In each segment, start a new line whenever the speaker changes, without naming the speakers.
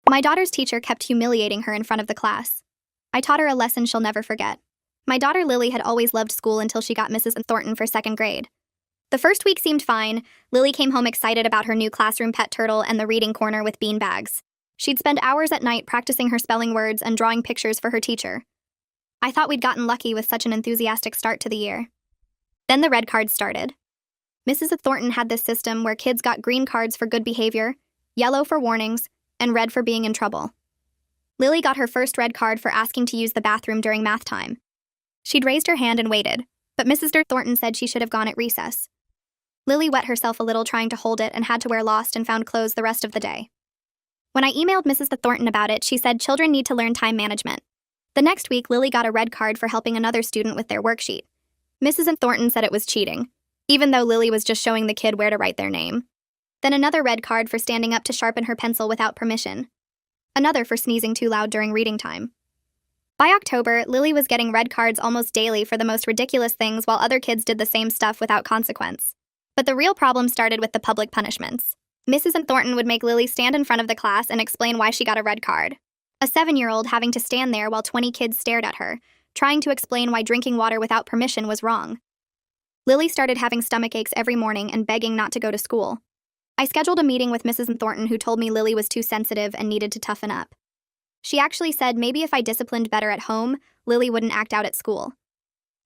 My daughter's teacher kept humiliating her in front of the class. I taught her a lesson she'll never forget. My daughter Lily had always loved school until she got Mrs. Thornton for second grade. The first week seemed fine. Lily came home excited about her new classroom pet turtle and the reading corner with bean bags. She'd spend hours at night practicing her spelling words and drawing pictures for her teacher. I thought we'd gotten lucky with such an enthusiastic start to the year. Then the red cards started. Mrs. Thornton had this system where kids got green cards for good behavior, yellow for warnings, and red for being in trouble. Lily got her first red card for asking to use the bathroom during math time. She'd raised her hand and waited, but Mrs. Thornton said she should have gone at recess. Lily wet herself a little trying to hold it and had to wear lost and found clothes the rest of the day. When I emailed Mrs. Thornton about it, she said children need to learn time management. The next week, Lily got a red card for helping another student with their worksheet. Mrs. Thornton said it was cheating, even though Lily was just showing the kid where to write their name. Then another red card for standing up to sharpen her pencil without permission. Another for sneezing too loud during reading time. By October, Lily was getting red cards almost daily for the most ridiculous things while other kids did the same stuff without consequence. But the real problem started with the public punishments. Mrs. Thornton would make Lily stand in front of the class and explain why she got a red card. A 7-year-old having to stand there while 20 kids stared at her, trying to explain why drinking water without permission was wrong. Lily started having stomach aches every morning and begging not to go to school. I scheduled a meeting with Mrs. Thornton, who told me Lily was too sensitive and needed to toughen up. She actually said maybe if I disciplined better at home, Lily wouldn't act out at school.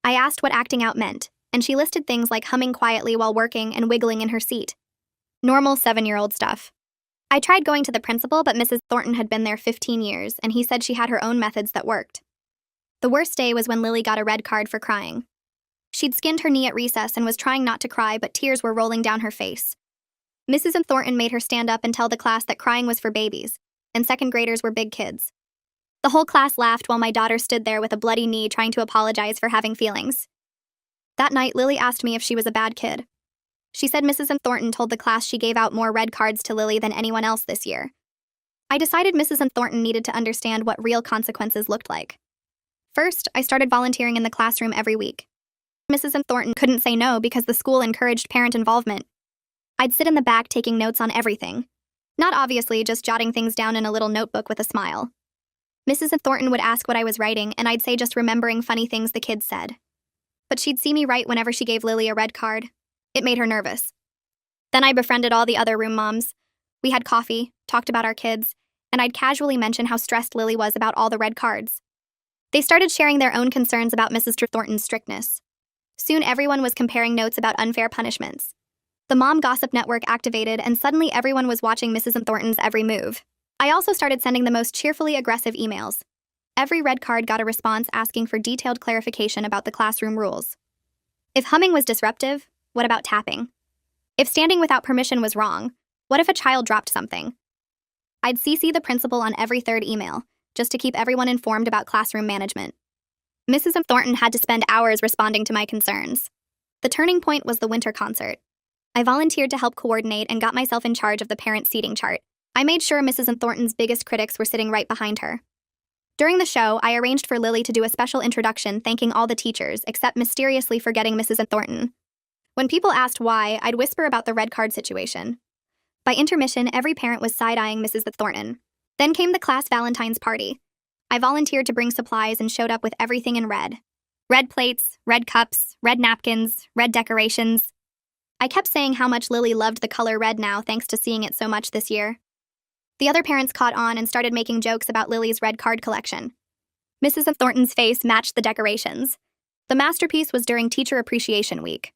I asked what acting out meant, and she listed things like humming quietly while working and wiggling in her seat. Normal 7-year-old stuff. I tried going to the principal, but Mrs. Thornton had been there 15 years, and he said she had her own methods that worked. The worst day was when Lily got a red card for crying. She'd skinned her knee at recess and was trying not to cry, but tears were rolling down her face. Mrs. Thornton made her stand up and tell the class that crying was for babies, and second graders were big kids. The whole class laughed while my daughter stood there with a bloody knee trying to apologize for having feelings. That night, Lily asked me if she was a bad kid. She said Mrs. Thornton told the class she gave out more red cards to Lily than anyone else this year. I decided Mrs. Thornton needed to understand what real consequences looked like. First, I started volunteering in the classroom every week. Mrs. Thornton couldn't say no because the school encouraged parent involvement. I'd sit in the back taking notes on everything. Not obviously, just jotting things down in a little notebook with a smile. Mrs. Thornton would ask what I was writing, and I'd say just remembering funny things the kids said. But she'd see me write whenever she gave Lily a red card. It made her nervous. Then I befriended all the other room moms. We had coffee, talked about our kids, and I'd casually mention how stressed Lily was about all the red cards. They started sharing their own concerns about Mrs. Thornton's strictness. Soon everyone was comparing notes about unfair punishments. The mom gossip network activated, and suddenly everyone was watching Mrs. Thornton's every move. I also started sending the most cheerfully aggressive emails. Every red card got a response asking for detailed clarification about the classroom rules. If humming was disruptive, what about tapping? If standing without permission was wrong, what if a child dropped something? I'd CC the principal on every third email, just to keep everyone informed about classroom management. Mrs. Thornton had to spend hours responding to my concerns. The turning point was the winter concert. I volunteered to help coordinate and got myself in charge of the parent seating chart. I made sure Mrs. Thornton's biggest critics were sitting right behind her. During the show, I arranged for Lily to do a special introduction thanking all the teachers, except mysteriously forgetting Mrs. Thornton. When people asked why, I'd whisper about the red card situation. By intermission, every parent was side-eyeing Mrs. Thornton. Then came the class Valentine's party. I volunteered to bring supplies and showed up with everything in red. Red plates, red cups, red napkins, red decorations. I kept saying how much Lily loved the color red now thanks to seeing it so much this year. The other parents caught on and started making jokes about Lily's red card collection. Mrs. Thornton's face matched the decorations. The masterpiece was during Teacher Appreciation Week.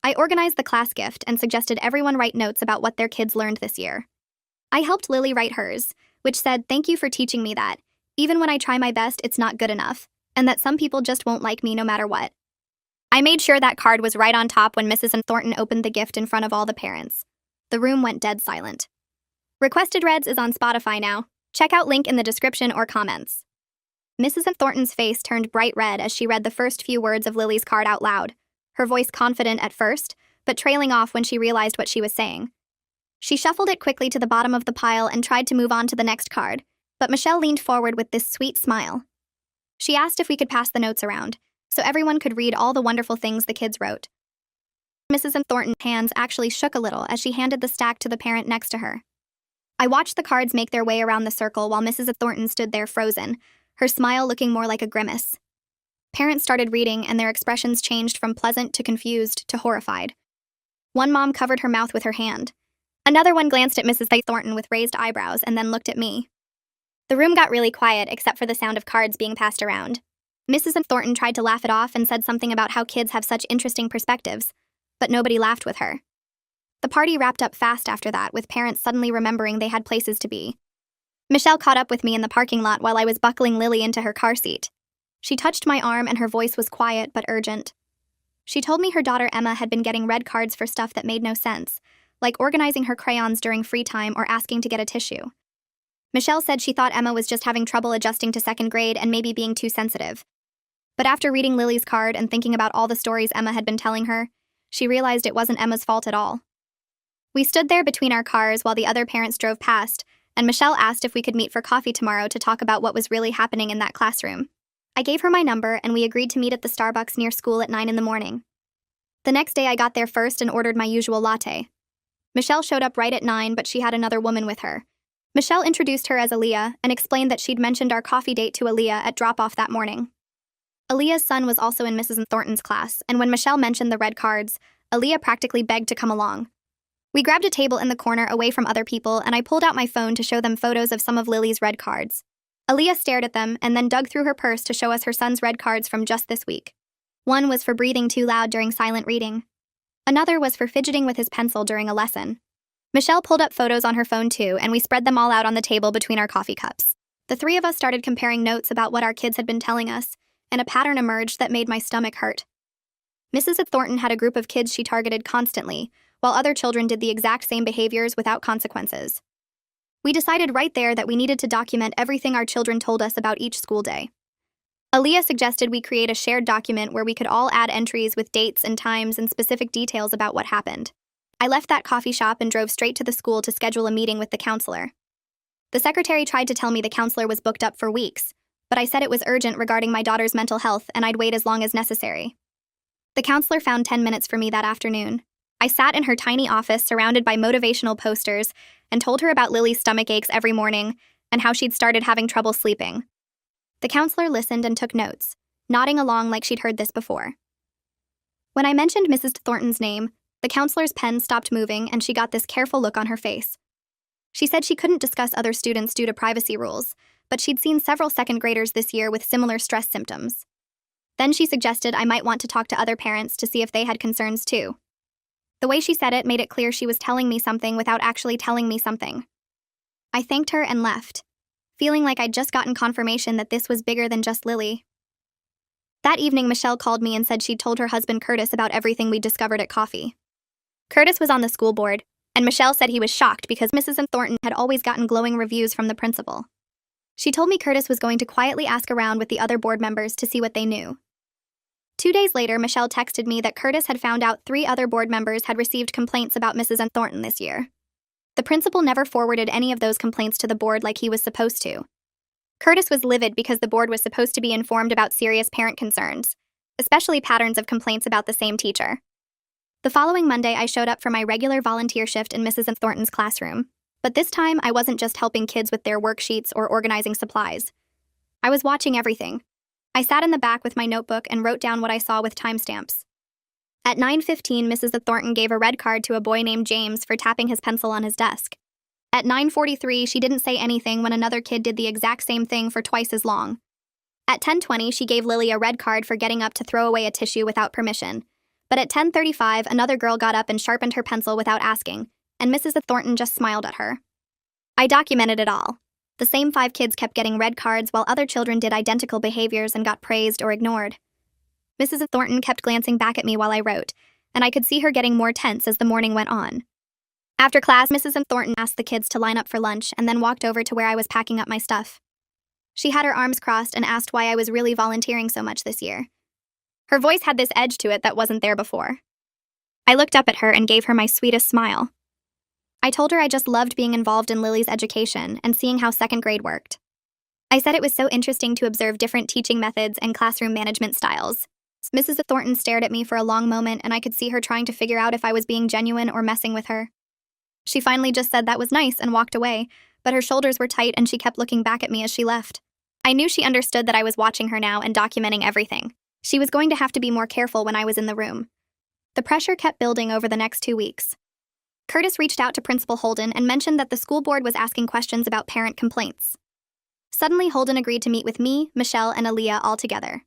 I organized the class gift and suggested everyone write notes about what their kids learned this year. I helped Lily write hers, which said, "Thank you for teaching me that. Even when I try my best, it's not good enough, and that some people just won't like me no matter what." I made sure that card was right on top when Mrs. Thornton opened the gift in front of all the parents. The room went dead silent. Requested Reds is on Spotify now. Check out link in the description or comments. Mrs. Thornton's face turned bright red as she read the first few words of Lily's card out loud, her voice confident at first, but trailing off when she realized what she was saying. She shuffled it quickly to the bottom of the pile and tried to move on to the next card, but Michelle leaned forward with this sweet smile. She asked if we could pass the notes around, so everyone could read all the wonderful things the kids wrote. Mrs. Thornton's hands actually shook a little as she handed the stack to the parent next to her. I watched the cards make their way around the circle while Mrs. Thornton stood there frozen, her smile looking more like a grimace. Parents started reading, and their expressions changed from pleasant to confused to horrified. One mom covered her mouth with her hand. Another one glanced at Mrs. Thornton with raised eyebrows and then looked at me. The room got really quiet except for the sound of cards being passed around. Mrs. Thornton tried to laugh it off and said something about how kids have such interesting perspectives, but nobody laughed with her. The party wrapped up fast after that, with parents suddenly remembering they had places to be. Michelle caught up with me in the parking lot while I was buckling Lily into her car seat. She touched my arm and her voice was quiet but urgent. She told me her daughter Emma had been getting red cards for stuff that made no sense, like organizing her crayons during free time or asking to get a tissue. Michelle said she thought Emma was just having trouble adjusting to second grade and maybe being too sensitive. But after reading Lily's card and thinking about all the stories Emma had been telling her, she realized it wasn't Emma's fault at all. We stood there between our cars while the other parents drove past, and Michelle asked if we could meet for coffee tomorrow to talk about what was really happening in that classroom. I gave her my number, and we agreed to meet at the Starbucks near school at 9 in the morning. The next day I got there first and ordered my usual latte. Michelle showed up right at 9, but she had another woman with her. Michelle introduced her as Aaliyah and explained that she'd mentioned our coffee date to Aaliyah at drop-off that morning. Aaliyah's son was also in Mrs. Thornton's class, and when Michelle mentioned the red cards, Aaliyah practically begged to come along. We grabbed a table in the corner away from other people, and I pulled out my phone to show them photos of some of Lily's red cards. Aaliyah stared at them and then dug through her purse to show us her son's red cards from just this week. One was for breathing too loud during silent reading. Another was for fidgeting with his pencil during a lesson. Michelle pulled up photos on her phone too, and we spread them all out on the table between our coffee cups. The three of us started comparing notes about what our kids had been telling us, and a pattern emerged that made my stomach hurt. Mrs. Thornton had a group of kids she targeted constantly, while other children did the exact same behaviors without consequences. We decided right there that we needed to document everything our children told us about each school day. Aaliyah suggested we create a shared document where we could all add entries with dates and times and specific details about what happened. I left that coffee shop and drove straight to the school to schedule a meeting with the counselor. The secretary tried to tell me the counselor was booked up for weeks, but I said it was urgent regarding my daughter's mental health and I'd wait as long as necessary. The counselor found 10 minutes for me that afternoon. I sat in her tiny office surrounded by motivational posters and told her about Lily's stomach aches every morning and how she'd started having trouble sleeping. The counselor listened and took notes, nodding along like she'd heard this before. When I mentioned Mrs. Thornton's name, the counselor's pen stopped moving and she got this careful look on her face. She said she couldn't discuss other students due to privacy rules, but she'd seen several second graders this year with similar stress symptoms. Then she suggested I might want to talk to other parents to see if they had concerns too. The way she said it made it clear she was telling me something without actually telling me something. I thanked her and left, feeling like I'd just gotten confirmation that this was bigger than just Lily. That evening, Michelle called me and said she'd told her husband Curtis about everything we'd discovered at coffee. Curtis was on the school board, and Michelle said he was shocked because Mrs. Thornton had always gotten glowing reviews from the principal. She told me Curtis was going to quietly ask around with the other board members to see what they knew. 2 days later, Michelle texted me that Curtis had found out 3 other board members had received complaints about Mrs. Thornton this year. The principal never forwarded any of those complaints to the board like he was supposed to. Curtis was livid because the board was supposed to be informed about serious parent concerns, especially patterns of complaints about the same teacher. The following Monday, I showed up for my regular volunteer shift in Mrs. Thornton's classroom, but this time I wasn't just helping kids with their worksheets or organizing supplies. I was watching everything. I sat in the back with my notebook and wrote down what I saw with timestamps. At 9:15, Mrs. Thornton gave a red card to a boy named James for tapping his pencil on his desk. At 9:43, she didn't say anything when another kid did the exact same thing for twice as long. At 10:20, she gave Lily a red card for getting up to throw away a tissue without permission. But at 10:35, another girl got up and sharpened her pencil without asking, and Mrs. Thornton just smiled at her. I documented it all. The same 5 kids kept getting red cards while other children did identical behaviors and got praised or ignored. Mrs. Thornton kept glancing back at me while I wrote, and I could see her getting more tense as the morning went on. After class, Mrs. Thornton asked the kids to line up for lunch and then walked over to where I was packing up my stuff. She had her arms crossed and asked why I was really volunteering so much this year. Her voice had this edge to it that wasn't there before. I looked up at her and gave her my sweetest smile. I told her I just loved being involved in Lily's education and seeing how second grade worked. I said it was so interesting to observe different teaching methods and classroom management styles. Mrs. Thornton stared at me for a long moment, and I could see her trying to figure out if I was being genuine or messing with her. She finally just said that was nice and walked away, but her shoulders were tight and she kept looking back at me as she left. I knew she understood that I was watching her now and documenting everything. She was going to have to be more careful when I was in the room. The pressure kept building over the next 2 weeks. Curtis reached out to Principal Holden and mentioned that the school board was asking questions about parent complaints. Suddenly, Holden agreed to meet with me, Michelle, and Aaliyah all together.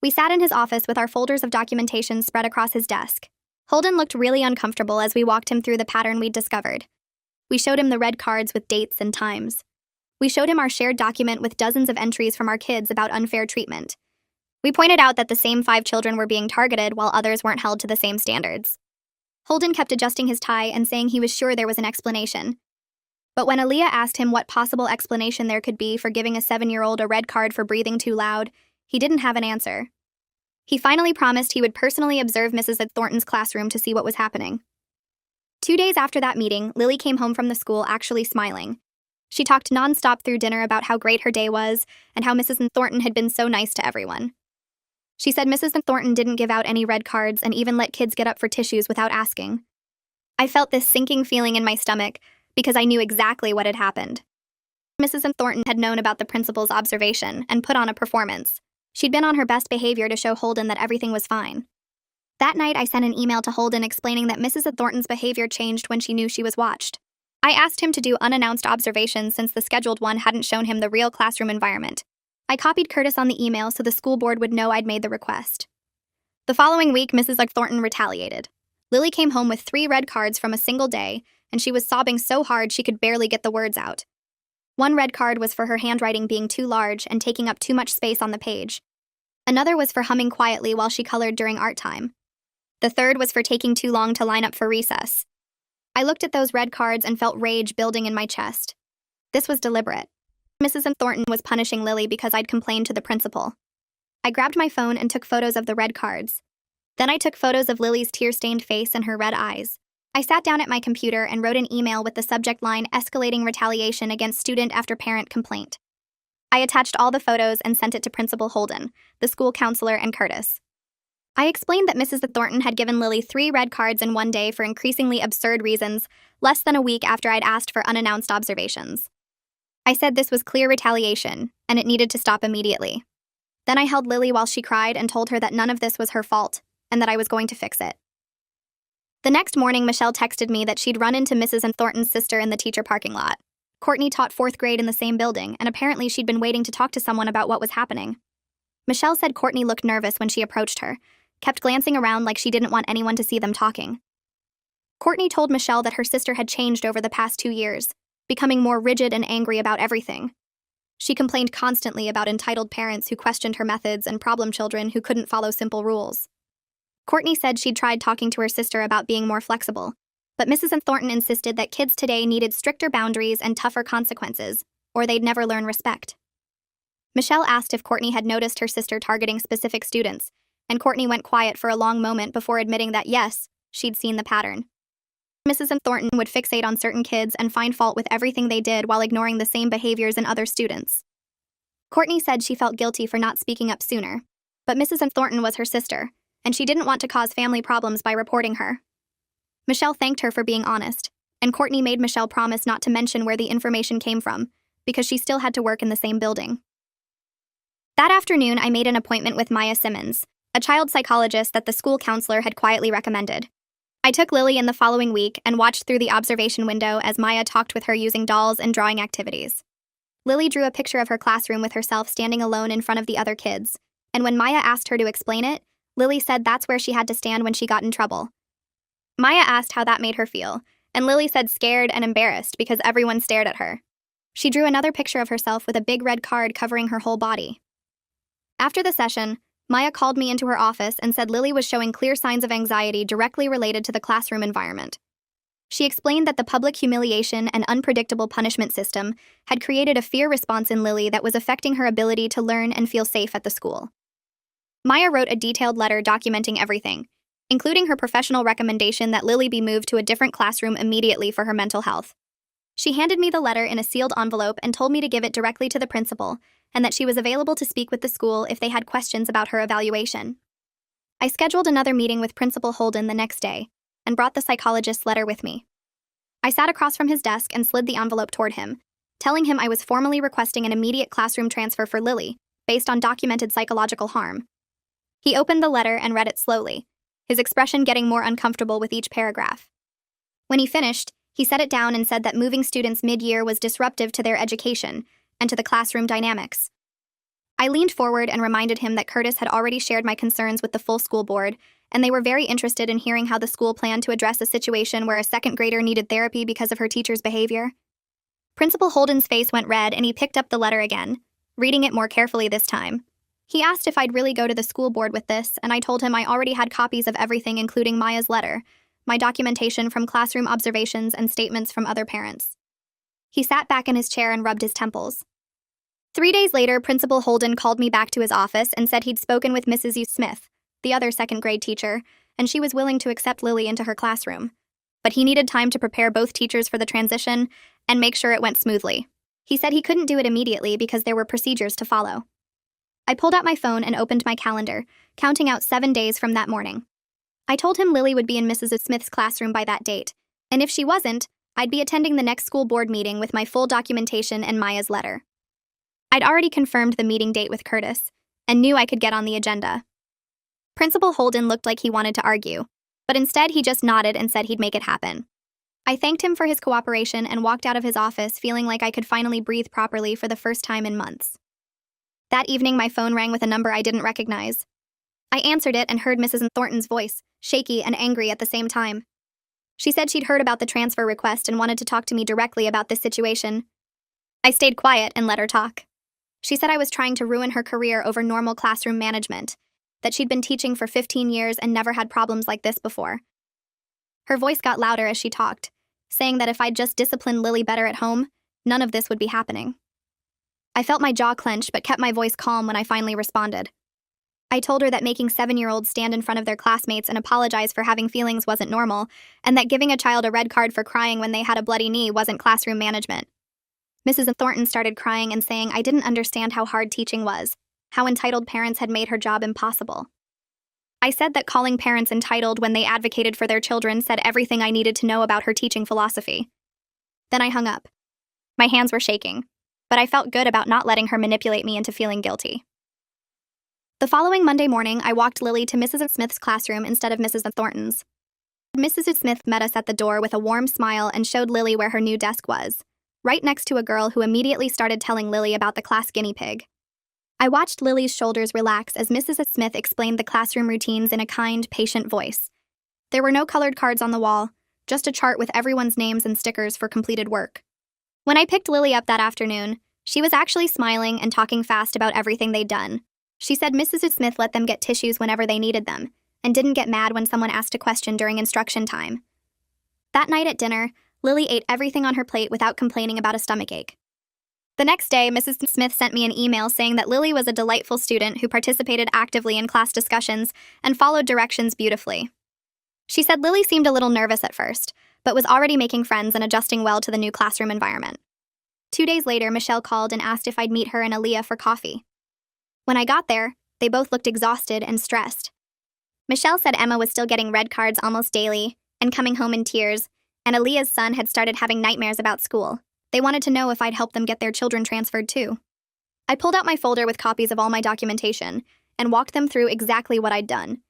We sat in his office with our folders of documentation spread across his desk. Holden looked really uncomfortable as we walked him through the pattern we'd discovered. We showed him the red cards with dates and times. We showed him our shared document with dozens of entries from our kids about unfair treatment. We pointed out that the same 5 children were being targeted while others weren't held to the same standards. Holden kept adjusting his tie and saying he was sure there was an explanation. But when Aaliyah asked him what possible explanation there could be for giving a 7-year-old a red card for breathing too loud, he didn't have an answer. He finally promised he would personally observe Mrs. Thornton's classroom to see what was happening. 2 days after that meeting, Lily came home from the school actually smiling. She talked nonstop through dinner about how great her day was and how Mrs. Thornton had been so nice to everyone. She said Mrs. Thornton didn't give out any red cards and even let kids get up for tissues without asking. I felt this sinking feeling in my stomach because I knew exactly what had happened. Mrs. Thornton had known about the principal's observation and put on a performance. She'd been on her best behavior to show Holden that everything was fine. That night, I sent an email to Holden explaining that Mrs. Thornton's behavior changed when she knew she was watched. I asked him to do unannounced observations since the scheduled one hadn't shown him the real classroom environment. I copied Curtis on the email so the school board would know I'd made the request. The following week, Mrs. Thornton retaliated. Lily came home with 3 red cards from a single day, and she was sobbing so hard she could barely get the words out. 1 red card was for her handwriting being too large and taking up too much space on the page. Another was for humming quietly while she colored during art time. The third was for taking too long to line up for recess. I looked at those red cards and felt rage building in my chest. This was deliberate. Mrs. Thornton was punishing Lily because I'd complained to the principal. I grabbed my phone and took photos of the red cards. Then I took photos of Lily's tear-stained face and her red eyes. I sat down at my computer and wrote an email with the subject line "Escalating retaliation against student after parent complaint." I attached all the photos and sent it to Principal Holden, the school counselor, and Curtis. I explained that Mrs. Thornton had given Lily 3 red cards in one day for increasingly absurd reasons, less than a week after I'd asked for unannounced observations. I said this was clear retaliation, and it needed to stop immediately. Then I held Lily while she cried and told her that none of this was her fault, and that I was going to fix it. The next morning, Michelle texted me that she'd run into Mrs. Thornton's sister in the teacher parking lot. Courtney taught 4th grade in the same building, and apparently she'd been waiting to talk to someone about what was happening. Michelle said Courtney looked nervous when she approached her, kept glancing around like she didn't want anyone to see them talking. Courtney told Michelle that her sister had changed over the past 2 years, becoming more rigid and angry about everything. She complained constantly about entitled parents who questioned her methods and problem children who couldn't follow simple rules. Courtney said she'd tried talking to her sister about being more flexible, but Mrs. Thornton insisted that kids today needed stricter boundaries and tougher consequences, or they'd never learn respect. Michelle asked if Courtney had noticed her sister targeting specific students, and Courtney went quiet for a long moment before admitting that yes, she'd seen the pattern. Mrs. Thornton would fixate on certain kids and find fault with everything they did while ignoring the same behaviors in other students. Courtney said she felt guilty for not speaking up sooner, but Mrs. Thornton was her sister, and she didn't want to cause family problems by reporting her. Michelle thanked her for being honest, and Courtney made Michelle promise not to mention where the information came from, because she still had to work in the same building. That afternoon, I made an appointment with Maya Simmons, a child psychologist that the school counselor had quietly recommended. I took Lily in the following week and watched through the observation window as Maya talked with her using dolls and drawing activities. Lily drew a picture of her classroom with herself standing alone in front of the other kids, and when Maya asked her to explain it, Lily said that's where she had to stand when she got in trouble. Maya asked how that made her feel, and Lily said scared and embarrassed because everyone stared at her. She drew another picture of herself with a big red card covering her whole body. After the session, Maya called me into her office and said Lily was showing clear signs of anxiety directly related to the classroom environment. She explained that the public humiliation and unpredictable punishment system had created a fear response in Lily that was affecting her ability to learn and feel safe at the school. Maya wrote a detailed letter documenting everything, including her professional recommendation that Lily be moved to a different classroom immediately for her mental health. She handed me the letter in a sealed envelope and told me to give it directly to the principal, and that she was available to speak with the school if they had questions about her evaluation. I scheduled another meeting with Principal Holden the next day, and brought the psychologist's letter with me. I sat across from his desk and slid the envelope toward him, telling him I was formally requesting an immediate classroom transfer for Lily, based on documented psychological harm. He opened the letter and read it slowly, his expression getting more uncomfortable with each paragraph. When he finished, he set it down and said that moving students mid-year was disruptive to their education and to the classroom dynamics. I leaned forward and reminded him that Curtis had already shared my concerns with the full school board, and they were very interested in hearing how the school planned to address a situation where a second grader needed therapy because of her teacher's behavior. Principal Holden's face went red and he picked up the letter again, reading it more carefully this time. He asked if I'd really go to the school board with this, and I told him I already had copies of everything, including Maya's letter, my documentation from classroom observations, and statements from other parents. He sat back in his chair and rubbed his temples. 3 days later, Principal Holden called me back to his office and said he'd spoken with Mrs. Smith, the other second-grade teacher, and she was willing to accept Lily into her classroom. But he needed time to prepare both teachers for the transition and make sure it went smoothly. He said he couldn't do it immediately because there were procedures to follow. I pulled out my phone and opened my calendar, counting out 7 days from that morning. I told him Lily would be in Mrs. Smith's classroom by that date, and if she wasn't, I'd be attending the next school board meeting with my full documentation and Maya's letter. I'd already confirmed the meeting date with Curtis, and knew I could get on the agenda. Principal Holden looked like he wanted to argue, but instead he just nodded and said he'd make it happen. I thanked him for his cooperation and walked out of his office feeling like I could finally breathe properly for the first time in months. That evening, my phone rang with a number I didn't recognize. I answered it and heard Mrs. Thornton's voice, shaky and angry at the same time. She said she'd heard about the transfer request and wanted to talk to me directly about this situation. I stayed quiet and let her talk. She said I was trying to ruin her career over normal classroom management, that she'd been teaching for 15 years and never had problems like this before. Her voice got louder as she talked, saying that if I'd just disciplined Lily better at home, none of this would be happening. I felt my jaw clench but kept my voice calm when I finally responded. I told her that making 7-year-olds stand in front of their classmates and apologize for having feelings wasn't normal, and that giving a child a red card for crying when they had a bloody knee wasn't classroom management. Mrs. Thornton started crying and saying I didn't understand how hard teaching was, how entitled parents had made her job impossible. I said that calling parents entitled when they advocated for their children said everything I needed to know about her teaching philosophy. Then I hung up. My hands were shaking, but I felt good about not letting her manipulate me into feeling guilty. The following Monday morning, I walked Lily to Mrs. Smith's classroom instead of Mrs. Thornton's. Mrs. Smith met us at the door with a warm smile and showed Lily where her new desk was, right next to a girl who immediately started telling Lily about the class guinea pig. I watched Lily's shoulders relax as Mrs. Smith explained the classroom routines in a kind, patient voice. There were no colored cards on the wall, just a chart with everyone's names and stickers for completed work. When I picked Lily up that afternoon, she was actually smiling and talking fast about everything they'd done. She said Mrs. Smith let them get tissues whenever they needed them, and didn't get mad when someone asked a question during instruction time. That night at dinner, Lily ate everything on her plate without complaining about a stomachache. The next day, Mrs. Smith sent me an email saying that Lily was a delightful student who participated actively in class discussions and followed directions beautifully. She said Lily seemed a little nervous at first, but was already making friends and adjusting well to the new classroom environment. 2 days later, Michelle called and asked if I'd meet her and Aaliyah for coffee. When I got there, they both looked exhausted and stressed. Michelle said Emma was still getting red cards almost daily and coming home in tears, and Aaliyah's son had started having nightmares about school. They wanted to know if I'd help them get their children transferred too. I pulled out my folder with copies of all my documentation and walked them through exactly what I'd done.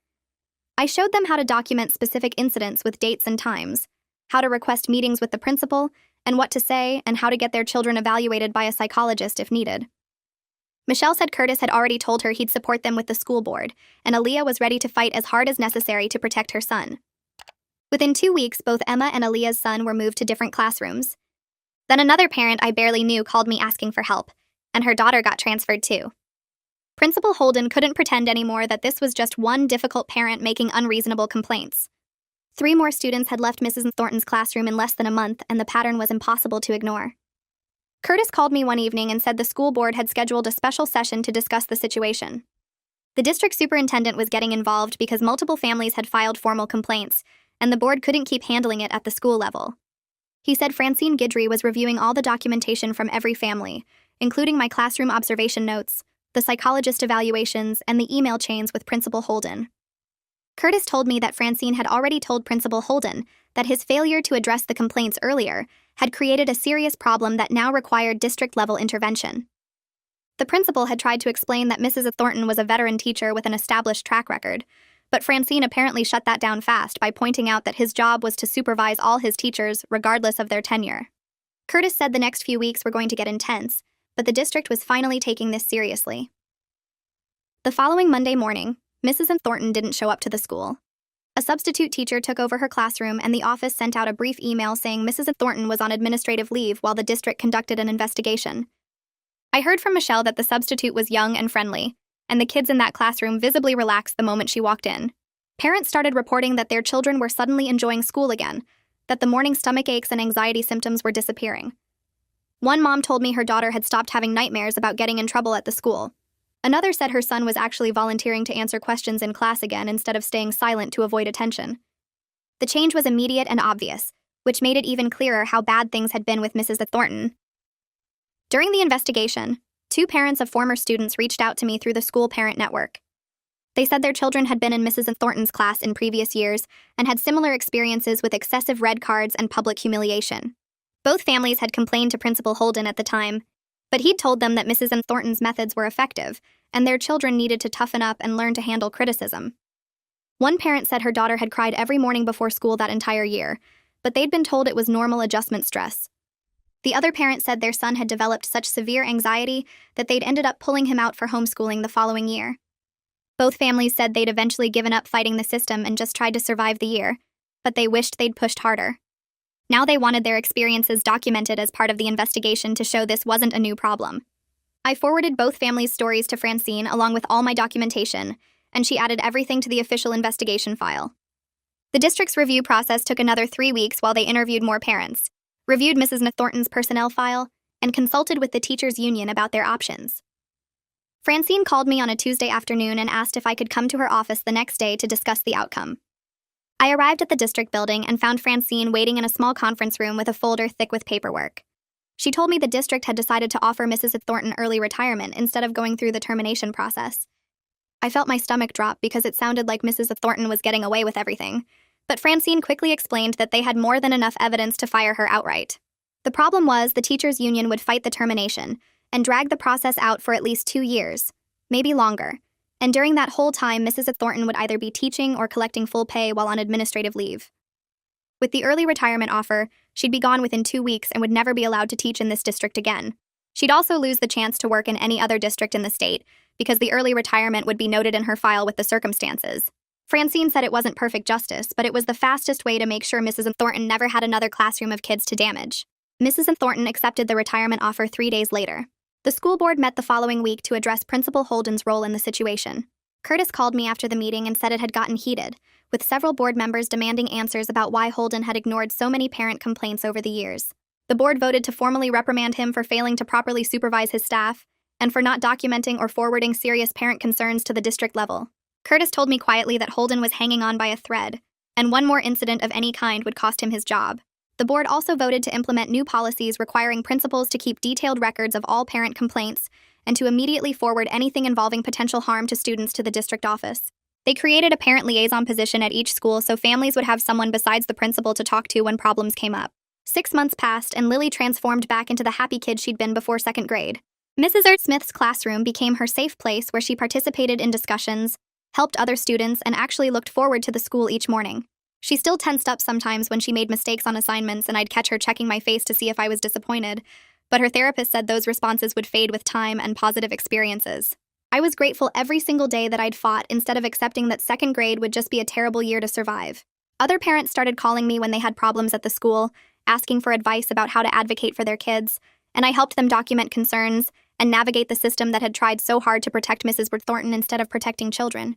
I showed them how to document specific incidents with dates and times, how to request meetings with the principal, and what to say, and how to get their children evaluated by a psychologist if needed. Michelle said Curtis had already told her he'd support them with the school board, and Aaliyah was ready to fight as hard as necessary to protect her son. Within 2 weeks, both Emma and Aaliyah's son were moved to different classrooms. Then another parent I barely knew called me asking for help, and her daughter got transferred too. Principal Holden couldn't pretend anymore that this was just one difficult parent making unreasonable complaints. 3 more students had left Mrs. Thornton's classroom in less than a month, and the pattern was impossible to ignore. Curtis called me one evening and said the school board had scheduled a special session to discuss the situation. The district superintendent was getting involved because multiple families had filed formal complaints, and the board couldn't keep handling it at the school level. He said Francine Guidry was reviewing all the documentation from every family, including my classroom observation notes, the psychologist evaluations, and the email chains with Principal Holden. Curtis told me that Francine had already told Principal Holden that his failure to address the complaints earlier had created a serious problem that now required district-level intervention. The principal had tried to explain that Mrs. Thornton was a veteran teacher with an established track record, but Francine apparently shut that down fast by pointing out that his job was to supervise all his teachers regardless of their tenure. Curtis said the next few weeks were going to get intense, but the district was finally taking this seriously. The following Monday morning, Mrs. Thornton didn't show up to the school. A substitute teacher took over her classroom and the office sent out a brief email saying Mrs. Thornton was on administrative leave while the district conducted an investigation. I heard from Michelle that the substitute was young and friendly, and the kids in that classroom visibly relaxed the moment she walked in. Parents started reporting that their children were suddenly enjoying school again, that the morning stomach aches and anxiety symptoms were disappearing. One mom told me her daughter had stopped having nightmares about getting in trouble at the school. Another said her son was actually volunteering to answer questions in class again instead of staying silent to avoid attention. The change was immediate and obvious, which made it even clearer how bad things had been with Mrs. Thornton. During the investigation, 2 parents of former students reached out to me through the school parent network. They said their children had been in Mrs. Thornton's class in previous years and had similar experiences with excessive red cards and public humiliation. Both families had complained to Principal Holden at the time, but he'd told them that Mrs. Thornton's methods were effective, and their children needed to toughen up and learn to handle criticism. One parent said her daughter had cried every morning before school that entire year, but they'd been told it was normal adjustment stress. The other parent said their son had developed such severe anxiety that they'd ended up pulling him out for homeschooling the following year. Both families said they'd eventually given up fighting the system and just tried to survive the year, but they wished they'd pushed harder. Now they wanted their experiences documented as part of the investigation to show this wasn't a new problem. I forwarded both families' stories to Francine along with all my documentation, and she added everything to the official investigation file. The district's review process took another 3 weeks while they interviewed more parents, reviewed Mrs. Thornton's personnel file, and consulted with the teachers' union about their options. Francine called me on a Tuesday afternoon and asked if I could come to her office the next day to discuss the outcome. I arrived at the district building and found Francine waiting in a small conference room with a folder thick with paperwork. She told me the district had decided to offer Mrs. Thornton early retirement instead of going through the termination process. I felt my stomach drop because it sounded like Mrs. Thornton was getting away with everything, but Francine quickly explained that they had more than enough evidence to fire her outright. The problem was the teachers' union would fight the termination and drag the process out for at least 2 years, maybe longer, and during that whole time Mrs. Thornton would either be teaching or collecting full pay while on administrative leave. With the early retirement offer, she'd be gone within 2 weeks and would never be allowed to teach in this district again. She'd also lose the chance to work in any other district in the state, because the early retirement would be noted in her file with the circumstances. Francine said it wasn't perfect justice, but it was the fastest way to make sure Mrs. Thornton never had another classroom of kids to damage. Mrs. Thornton accepted the retirement offer 3 days later. The school board met the following week to address Principal Holden's role in the situation. Curtis called me after the meeting and said it had gotten heated, with several board members demanding answers about why Holden had ignored so many parent complaints over the years. The board voted to formally reprimand him for failing to properly supervise his staff and for not documenting or forwarding serious parent concerns to the district level. Curtis told me quietly that Holden was hanging on by a thread, and one more incident of any kind would cost him his job. The board also voted to implement new policies requiring principals to keep detailed records of all parent complaints and to immediately forward anything involving potential harm to students to the district office. They created a parent liaison position at each school so families would have someone besides the principal to talk to when problems came up. 6 months passed and Lily transformed back into the happy kid she'd been before 2nd grade. Mrs. Smith's classroom became her safe place where she participated in discussions, helped other students, and actually looked forward to the school each morning. She still tensed up sometimes when she made mistakes on assignments and I'd catch her checking my face to see if I was disappointed, but her therapist said those responses would fade with time and positive experiences. I was grateful every single day that I'd fought instead of accepting that 2nd grade would just be a terrible year to survive. Other parents started calling me when they had problems at the school, asking for advice about how to advocate for their kids, and I helped them document concerns and navigate the system that had tried so hard to protect Mrs. Thornton instead of protecting children.